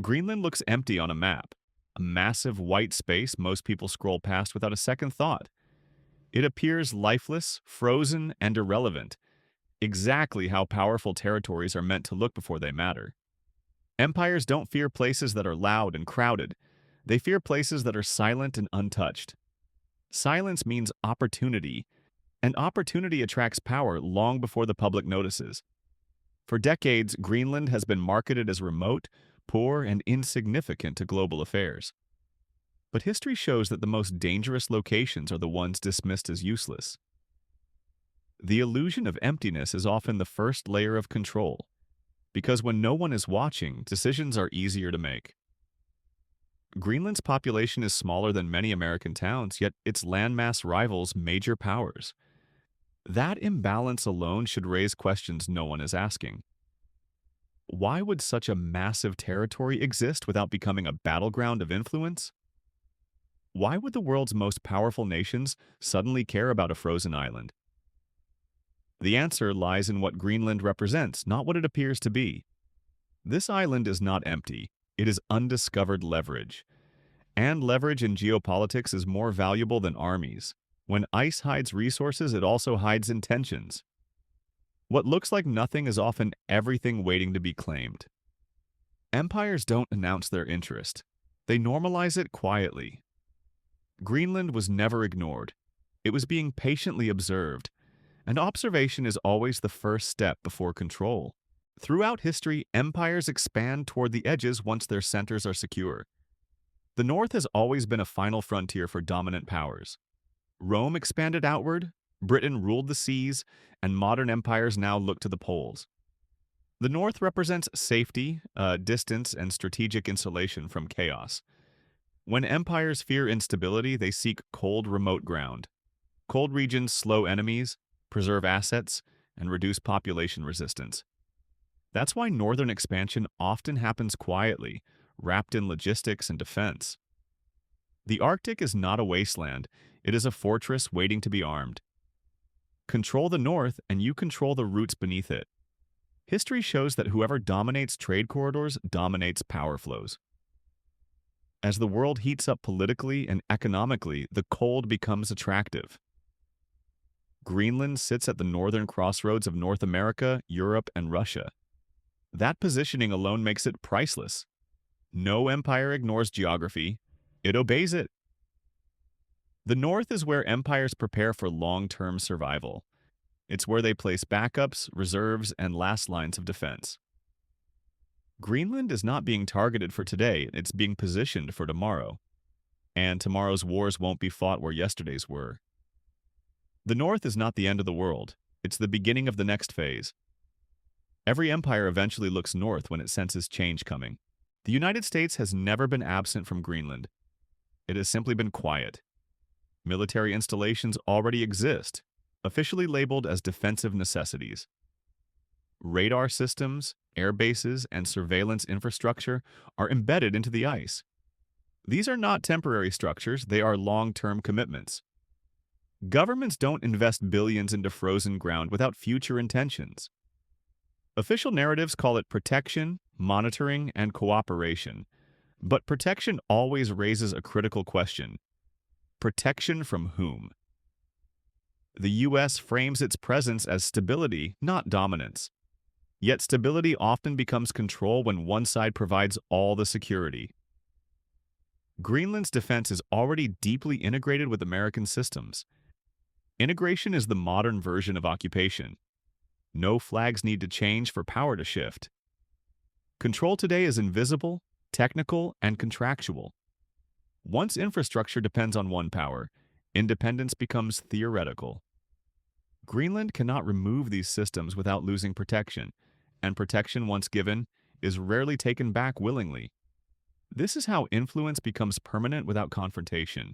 Greenland looks empty on a map, a massive white space most people scroll past without a second thought. It appears lifeless, frozen, and irrelevant, exactly how powerful territories are meant to look before they matter. Empires don't fear places that are loud and crowded. They fear places that are silent and untouched. Silence means opportunity, and opportunity attracts power long before the public notices. For decades, Greenland has been marketed as remote, poor, and insignificant to global affairs. But history shows that the most dangerous locations are the ones dismissed as useless. The illusion of emptiness is often the first layer of control, because when no one is watching, decisions are easier to make. Greenland's population is smaller than many American towns, yet its landmass rivals major powers. That imbalance alone should raise questions no one is asking. Why would such a massive territory exist without becoming a battleground of influence? Why would the world's most powerful nations suddenly care about a frozen island? The answer lies in what Greenland represents, not what it appears to be. This island is not empty. It is undiscovered leverage. And leverage in geopolitics is more valuable than armies. When ice hides resources, it also hides intentions. What looks like nothing is often everything waiting to be claimed. Empires don't announce their interest. They normalize it quietly. Greenland was never ignored. It was being patiently observed, and observation is always the first step before control. Throughout history, empires expand toward the edges once their centers are secure. The North has always been a final frontier for dominant powers. Rome expanded outward, Britain ruled the seas, and modern empires now look to the poles. The North represents safety, distance, and strategic insulation from chaos. When empires fear instability, they seek cold, remote ground. Cold regions slow enemies, preserve assets, and reduce population resistance. That's why northern expansion often happens quietly, wrapped in logistics and defense. The Arctic is not a wasteland, it is a fortress waiting to be armed. Control the North, and you control the roots beneath it. History shows that whoever dominates trade corridors dominates power flows. As the world heats up politically and economically, the cold becomes attractive. Greenland sits at the northern crossroads of North America, Europe, and Russia. That positioning alone makes it priceless. No empire ignores geography. It obeys it. The North is where empires prepare for long-term survival. It's where they place backups, reserves, and last lines of defense. Greenland is not being targeted for today, it's being positioned for tomorrow. And tomorrow's wars won't be fought where yesterday's were. The North is not the end of the world, it's the beginning of the next phase. Every empire eventually looks north when it senses change coming. The United States has never been absent from Greenland. It has simply been quiet. Military installations already exist, officially labeled as defensive necessities. Radar systems, air bases, and surveillance infrastructure are embedded into the ice. These are not temporary structures, they are long-term commitments. Governments don't invest billions into frozen ground without future intentions. Official narratives call it protection, monitoring, and cooperation. But protection always raises a critical question. Protection from whom? The U.S. frames its presence as stability, not dominance. Yet stability often becomes control when one side provides all the security. Greenland's defense is already deeply integrated with American systems. Integration is the modern version of occupation. No flags need to change for power to shift. Control today is invisible, technical, and contractual. Once infrastructure depends on one power, independence becomes theoretical. Greenland cannot remove these systems without losing protection, and protection once given is rarely taken back willingly. This is how influence becomes permanent without confrontation.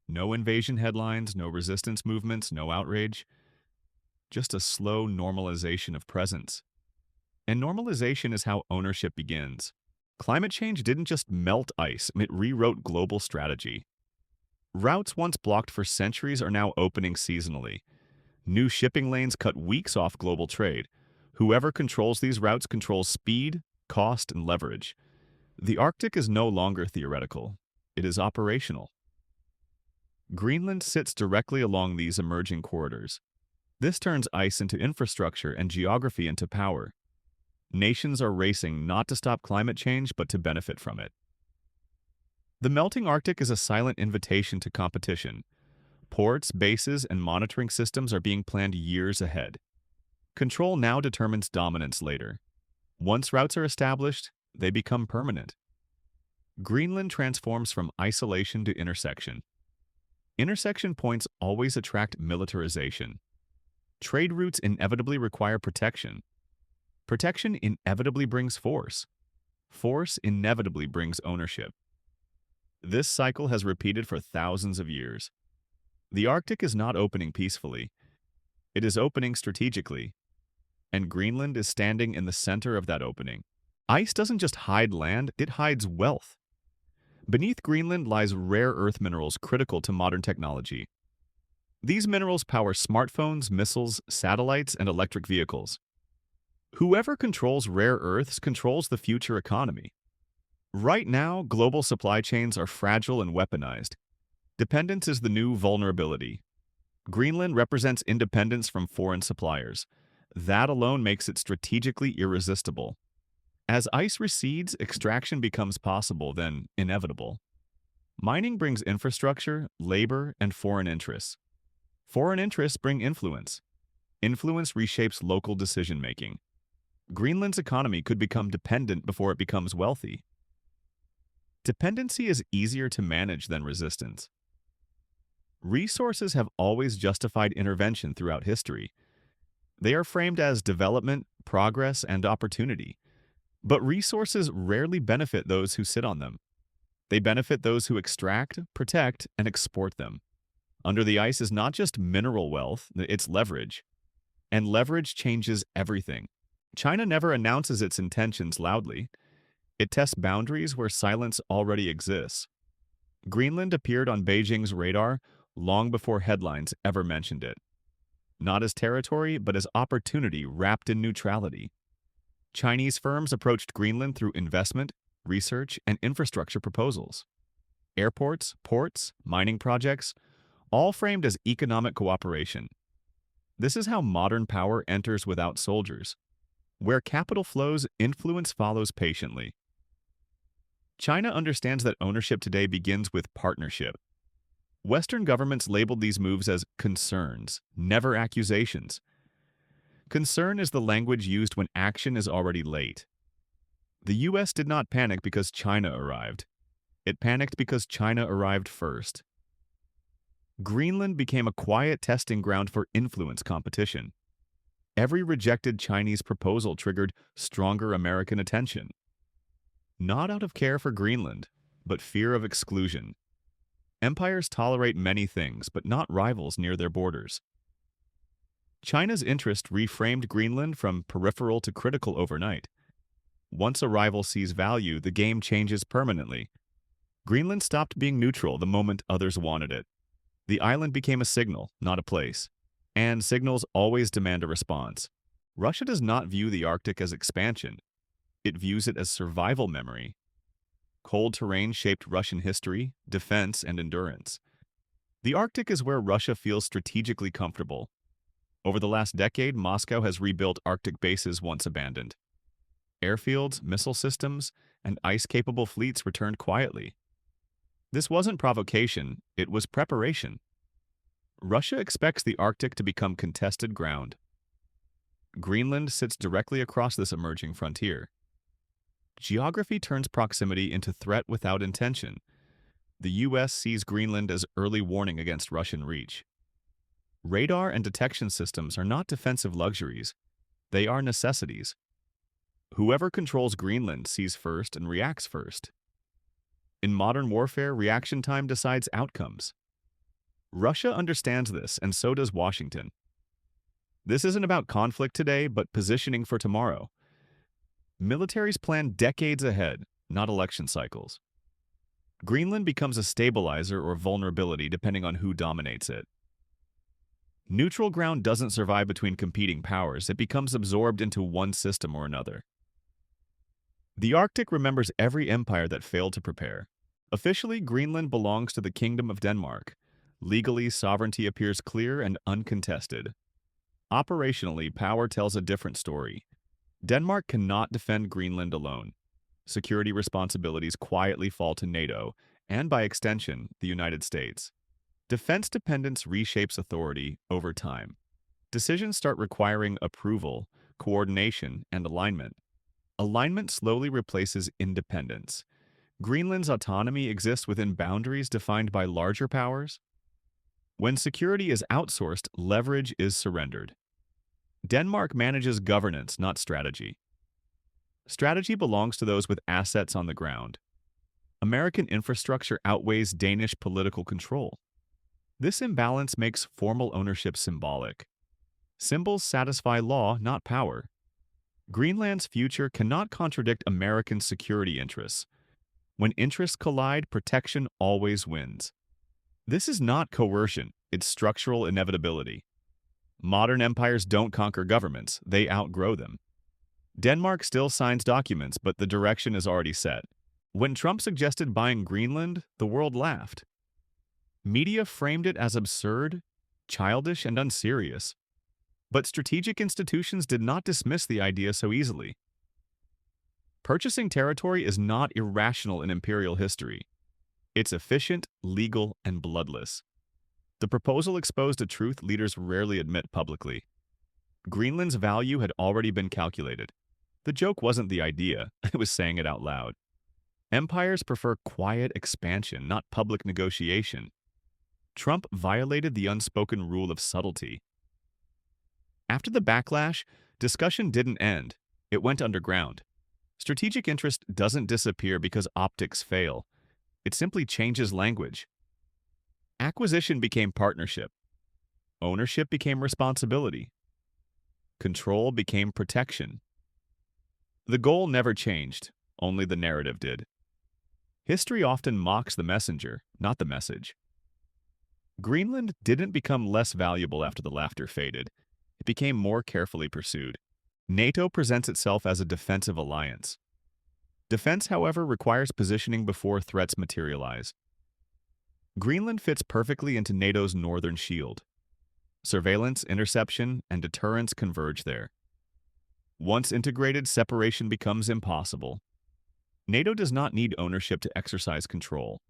No invasion headlines, no resistance movements, no outrage. Just a slow normalization of presence. And normalization is how ownership begins. Climate change didn't just melt ice, it rewrote global strategy. Routes once blocked for centuries are now opening seasonally. New shipping lanes cut weeks off global trade. Whoever controls these routes controls speed, cost, and leverage. The Arctic is no longer theoretical. It is operational. Greenland sits directly along these emerging corridors. This turns ice into infrastructure and geography into power. Nations are racing not to stop climate change, but to benefit from it. The melting Arctic is a silent invitation to competition. Ports, bases, and monitoring systems are being planned years ahead. Control now determines dominance later. Once routes are established, they become permanent. Greenland transforms from isolation to intersection. Intersection points always attract militarization. Trade routes inevitably require protection. Protection inevitably brings force. Force inevitably brings ownership. This cycle has repeated for thousands of years. The Arctic is not opening peacefully. It is opening strategically. And Greenland is standing in the center of that opening. Ice doesn't just hide land, it hides wealth. Beneath Greenland lies rare earth minerals critical to modern technology. These minerals power smartphones, missiles, satellites, and electric vehicles. Whoever controls rare earths controls the future economy. Right now, global supply chains are fragile and weaponized. Dependence is the new vulnerability. Greenland represents independence from foreign suppliers. That alone makes it strategically irresistible. As ice recedes, extraction becomes possible, then inevitable. Mining brings infrastructure, labor, and foreign interests. Foreign interests bring influence. Influence reshapes local decision-making. Greenland's economy could become dependent before it becomes wealthy. Dependency is easier to manage than resistance. Resources have always justified intervention throughout history. They are framed as development, progress, and opportunity. But resources rarely benefit those who sit on them. They benefit those who extract, protect, and export them. Under the ice is not just mineral wealth, it's leverage. And leverage changes everything. China never announces its intentions loudly. It tests boundaries where silence already exists. Greenland appeared on Beijing's radar long before headlines ever mentioned it. Not as territory, but as opportunity wrapped in neutrality. Chinese firms approached Greenland through investment, research, and infrastructure proposals. Airports, ports, mining projects, all framed as economic cooperation. This is how modern power enters without soldiers. Where capital flows, influence follows patiently. China understands that ownership today begins with partnership. Western governments labeled these moves as concerns, never accusations. Concern is the language used when action is already late. The US did not panic because China arrived. It panicked because China arrived first. Greenland became a quiet testing ground for influence competition. Every rejected Chinese proposal triggered stronger American attention. Not out of care for Greenland, but fear of exclusion. Empires tolerate many things, but not rivals near their borders. China's interest reframed Greenland from peripheral to critical overnight. Once a rival sees value, the game changes permanently. Greenland stopped being neutral the moment others wanted it. The island became a signal, not a place. And signals always demand a response. Russia does not view the Arctic as expansion. It views it as survival memory. Cold terrain shaped Russian history, defense, and endurance. The Arctic is where Russia feels strategically comfortable. Over the last decade, Moscow has rebuilt Arctic bases once abandoned. Airfields, missile systems, and ice-capable fleets returned quietly. This wasn't provocation, it was preparation. Russia expects the Arctic to become contested ground. Greenland sits directly across this emerging frontier. Geography turns proximity into threat without intention. The US sees Greenland as early warning against Russian reach. Radar and detection systems are not defensive luxuries. They are necessities. Whoever controls Greenland sees first and reacts first. In modern warfare, reaction time decides outcomes. Russia understands this, and so does Washington. This isn't about conflict today, but positioning for tomorrow. Militaries plan decades ahead, not election cycles. Greenland becomes a stabilizer or vulnerability depending on who dominates it. Neutral ground doesn't survive between competing powers, it becomes absorbed into one system or another. The Arctic remembers every empire that failed to prepare. Officially, Greenland belongs to the Kingdom of Denmark. Legally, sovereignty appears clear and uncontested. Operationally, power tells a different story. Denmark cannot defend Greenland alone. Security responsibilities quietly fall to NATO, and by extension, the United States. Defense dependence reshapes authority over time. Decisions start requiring approval, coordination, and alignment. Alignment slowly replaces independence. Greenland's autonomy exists within boundaries defined by larger powers. When security is outsourced, leverage is surrendered. Denmark manages governance, not strategy. Strategy belongs to those with assets on the ground. American infrastructure outweighs Danish political control. This imbalance makes formal ownership symbolic. Symbols satisfy law, not power. Greenland's future cannot contradict American security interests. When interests collide, protection always wins. This is not coercion, it's structural inevitability. Modern empires don't conquer governments, they outgrow them. Denmark still signs documents, but the direction is already set. When Trump suggested buying Greenland, the world laughed. Media framed it as absurd, childish, and unserious. But strategic institutions did not dismiss the idea so easily. Purchasing territory is not irrational in imperial history. It's efficient, legal, and bloodless. The proposal exposed a truth leaders rarely admit publicly. Greenland's value had already been calculated. The joke wasn't the idea, it was saying it out loud. Empires prefer quiet expansion, not public negotiation. Trump violated the unspoken rule of subtlety. After the backlash, discussion didn't end. It went underground. Strategic interest doesn't disappear because optics fail. It simply changes language. Acquisition became partnership. Ownership became responsibility. Control became protection. The goal never changed, only the narrative did. History often mocks the messenger, not the message. Greenland didn't become less valuable after the laughter faded. It became more carefully pursued. NATO presents itself as a defensive alliance. Defense, however, requires positioning before threats materialize. Greenland fits perfectly into NATO's northern shield. Surveillance, interception, and deterrence converge there. Once integrated, separation becomes impossible. NATO does not need ownership to exercise control.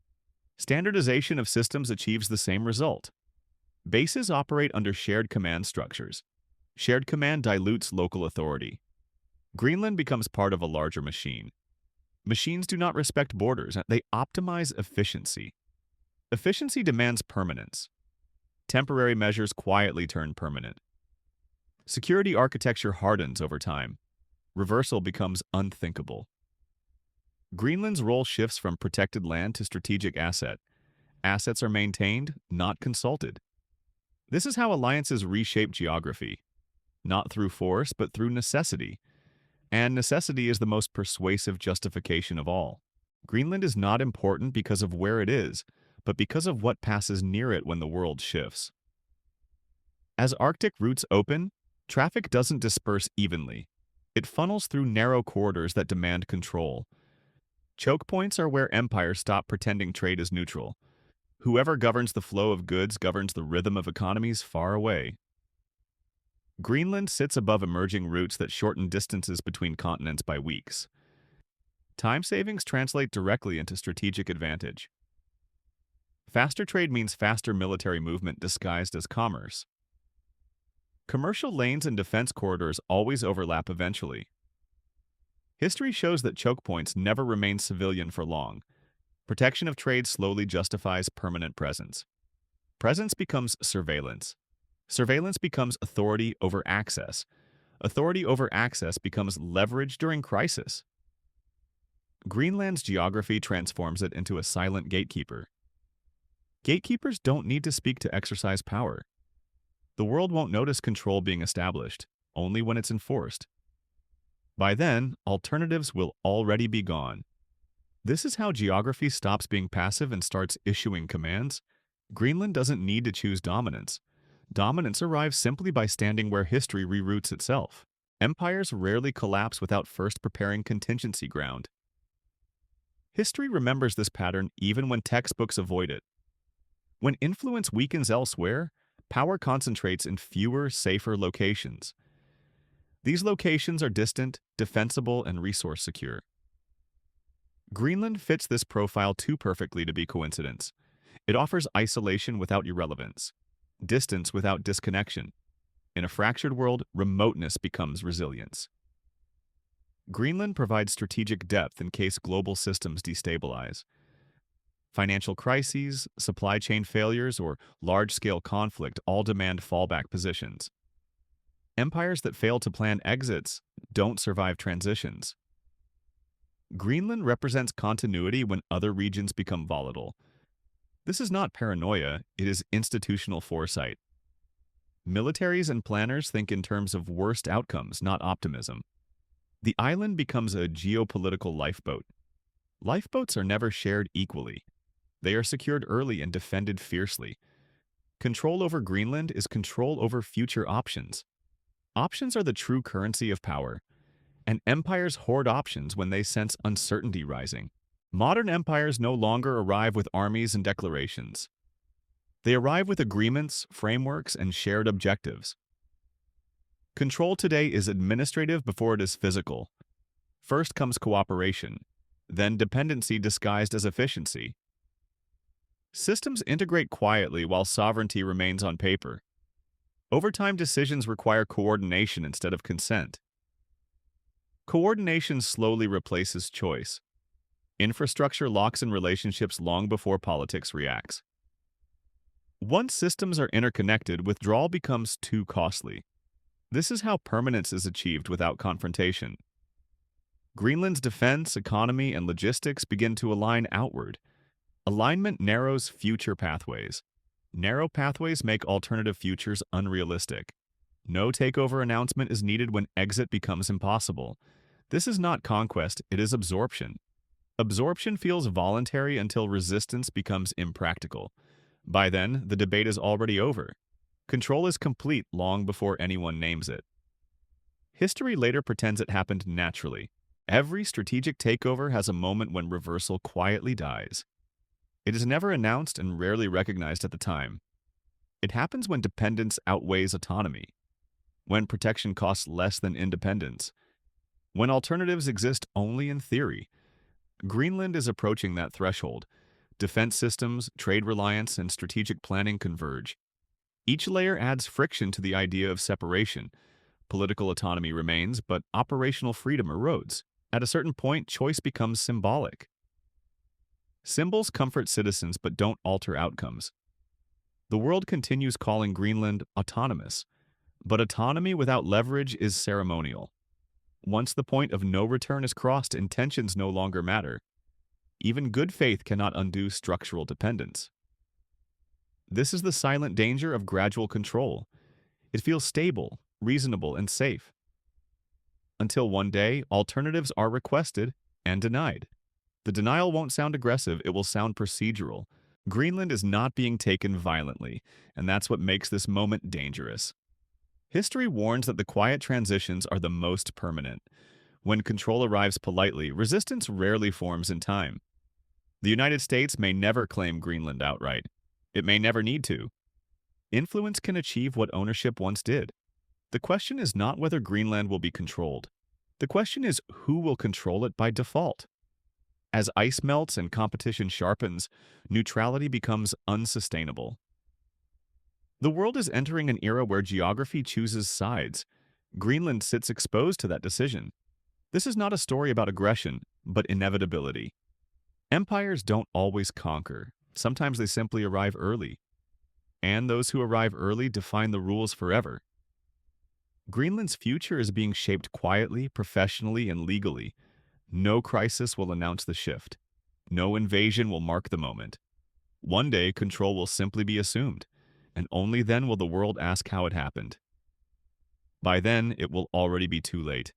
Standardization of systems achieves the same result. Bases operate under shared command structures. Shared command dilutes local authority. Greenland becomes part of a larger machine. Machines do not respect borders, they optimize efficiency. Efficiency demands permanence. Temporary measures quietly turn permanent. Security architecture hardens over time. Reversal becomes unthinkable. Greenland's role shifts from protected land to strategic asset. Assets are maintained, not consulted. This is how alliances reshape geography, not through force, but through necessity. And necessity is the most persuasive justification of all. Greenland is not important because of where it is, but because of what passes near it when the world shifts. As Arctic routes open, traffic doesn't disperse evenly. It funnels through narrow corridors that demand control. Choke points are where empires stop pretending trade is neutral. Whoever governs the flow of goods governs the rhythm of economies far away. Greenland sits above emerging routes that shorten distances between continents by weeks. Time savings translate directly into strategic advantage. Faster trade means faster military movement disguised as commerce. Commercial lanes and defense corridors always overlap eventually. History shows that choke points never remain civilian for long. Protection of trade slowly justifies permanent presence. Presence becomes surveillance. Surveillance becomes authority over access. Authority over access becomes leverage during crisis. Greenland's geography transforms it into a silent gatekeeper. Gatekeepers don't need to speak to exercise power. The world won't notice control being established, only when it's enforced. By then, alternatives will already be gone. This is how geography stops being passive and starts issuing commands. Greenland doesn't need to choose dominance. Dominance arrives simply by standing where history reroutes itself. Empires rarely collapse without first preparing contingency ground. History remembers this pattern even when textbooks avoid it. When influence weakens elsewhere, power concentrates in fewer, safer locations. These locations are distant, defensible, and resource secure. Greenland fits this profile too perfectly to be coincidence. It offers isolation without irrelevance, distance without disconnection. In a fractured world, remoteness becomes resilience. Greenland provides strategic depth in case global systems destabilize. Financial crises, supply chain failures, or large-scale conflict all demand fallback positions. Empires that fail to plan exits don't survive transitions. Greenland represents continuity when other regions become volatile. This is not paranoia, it is institutional foresight. Militaries and planners think in terms of worst outcomes, not optimism. The island becomes a geopolitical lifeboat. Lifeboats are never shared equally. They are secured early and defended fiercely. Control over Greenland is control over future options. Options are the true currency of power, and empires hoard options when they sense uncertainty rising. Modern empires no longer arrive with armies and declarations. They arrive with agreements, frameworks, and shared objectives. Control today is administrative before it is physical. First comes cooperation, then dependency disguised as efficiency. Systems integrate quietly while sovereignty remains on paper. Over time, decisions require coordination instead of consent. Coordination slowly replaces choice. Infrastructure locks in relationships long before politics reacts. Once systems are interconnected, withdrawal becomes too costly. This is how permanence is achieved without confrontation. Greenland's defense, economy, and logistics begin to align outward. Alignment narrows future pathways. Narrow pathways make alternative futures unrealistic. No takeover announcement is needed when exit becomes impossible. This is not conquest, it is absorption. Absorption feels voluntary until resistance becomes impractical. By then, the debate is already over. Control is complete long before anyone names it. History later pretends it happened naturally. Every strategic takeover has a moment when reversal quietly dies. It is never announced and rarely recognized at the time. It happens when dependence outweighs autonomy, when protection costs less than independence, when alternatives exist only in theory. Greenland is approaching that threshold. Defense systems, trade reliance, and strategic planning converge. Each layer adds friction to the idea of separation. Political autonomy remains, but operational freedom erodes. At a certain point, choice becomes symbolic. Symbols comfort citizens but don't alter outcomes. The world continues calling Greenland autonomous, but autonomy without leverage is ceremonial. Once the point of no return is crossed, intentions no longer matter. Even good faith cannot undo structural dependence. This is the silent danger of gradual control. It feels stable, reasonable, and safe. Until one day, alternatives are requested and denied. The denial won't sound aggressive, it will sound procedural. Greenland is not being taken violently, and that's what makes this moment dangerous. History warns that the quiet transitions are the most permanent. When control arrives politely, resistance rarely forms in time. The United States may never claim Greenland outright. It may never need to. Influence can achieve what ownership once did. The question is not whether Greenland will be controlled. The question is who will control it by default. As ice melts and competition sharpens, neutrality becomes unsustainable. The world is entering an era where geography chooses sides. Greenland sits exposed to that decision. This is not a story about aggression, but inevitability. Empires don't always conquer. Sometimes they simply arrive early. And those who arrive early define the rules forever. Greenland's future is being shaped quietly, professionally, and legally. No crisis will announce the shift. No invasion will mark the moment. One day, control will simply be assumed, and only then will the world ask how it happened. By then, it will already be too late.